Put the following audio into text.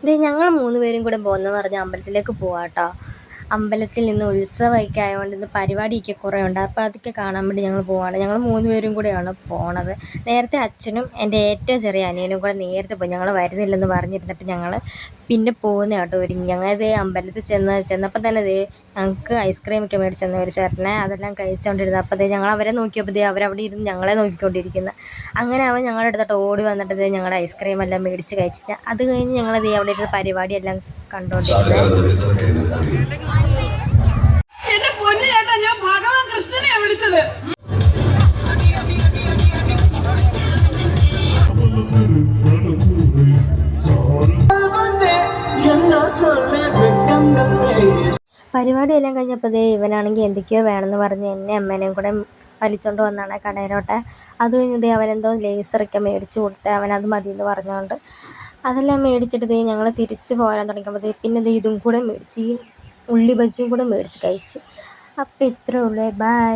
ഇത് ഞങ്ങൾ 3 പേരും കൂടെ പോകുന്നത് പറഞ്ഞാൽ അമ്പലത്തിലേക്ക് പോവാട്ടോ. അമ്പലത്തിൽ ഇന്ന് ഉത്സവമൊക്കെ ആയതുകൊണ്ട് ഇന്ന് പരിപാടിയൊക്കെ കുറേ ഉണ്ട്. അപ്പോൾ അതൊക്കെ കാണാൻ വേണ്ടി ഞങ്ങൾ പോവാണ്. ഞങ്ങൾ 3 പേരും കൂടെയാണ് പോണത്. നേരത്തെ അച്ഛനും എൻ്റെ ഏറ്റവും ചെറിയ അനിയനും കൂടെ നേരത്തെ പോയി. ഞങ്ങൾ വരുന്നില്ലെന്ന് പറഞ്ഞിരുന്നിട്ട് ഞങ്ങൾ പിന്നെ പോകുന്ന കേട്ടോ ഒരുങ്ങി. ഞങ്ങൾ ദേ അമ്പലത്തിൽ ചെന്നപ്പോൾ തന്നെ ഞങ്ങൾക്ക് ഐസ്ക്രീമൊക്കെ മേടിച്ചെന്ന് ഒരു ചേട്ടനെ. അതെല്ലാം കഴിച്ചുകൊണ്ടിരുന്നത്. അപ്പോൾ ഞങ്ങൾ അവരെ നോക്കിയപ്പോൾ അവരവിടെ ഇരുന്ന് ഞങ്ങളെ നോക്കിക്കൊണ്ടിരിക്കുന്നത്. അങ്ങനെ അവൻ ഞങ്ങളുടെ അടുത്തോട്ട് ഓടി വന്നിട്ട് ഞങ്ങളുടെ ഐസ്ക്രീമെല്ലാം മേടിച്ച് കഴിച്ചിട്ട് അത് കഴിഞ്ഞ് ഞങ്ങൾ അവിടെ ഇരുന്ന് പരിപാടിയെല്ലാം കണ്ടുകൊണ്ടിരുന്നത്. എന്റെ പൊന്നു ചേട്ടാ, ഞാൻ ഭഗവാൻ കൃഷ്ണനെയാ വിളിച്ചത്. പരിപാടിയെല്ലാം കഴിഞ്ഞപ്പോൾ ഇവനാണെങ്കിൽ എന്തൊക്കെയോ വേണമെന്ന് പറഞ്ഞ് എന്നെ അമ്മേനെയും കൂടെ വലിച്ചോണ്ട് വന്നാണ് കടയിലോട്ട്. അത് കഴിഞ്ഞ് അവനെന്തോ ലേസറൊക്കെ മേടിച്ചു കൊടുത്ത് അവനത് മതിയെന്ന് പറഞ്ഞുകൊണ്ട് അതെല്ലാം മേടിച്ചിട്ട് ഞങ്ങൾ തിരിച്ച് പോരാൻ തുടങ്ങിയപ്പോൾ പിന്നെ ഇതും കൂടെ മേടിച്ച് ഈ ഉള്ളി ബജിയും കൂടെ മേടിച്ച് കഴിച്ച്. അപ്പോൾ ഇത്രയേ ഉള്ളൂ. ബൈ.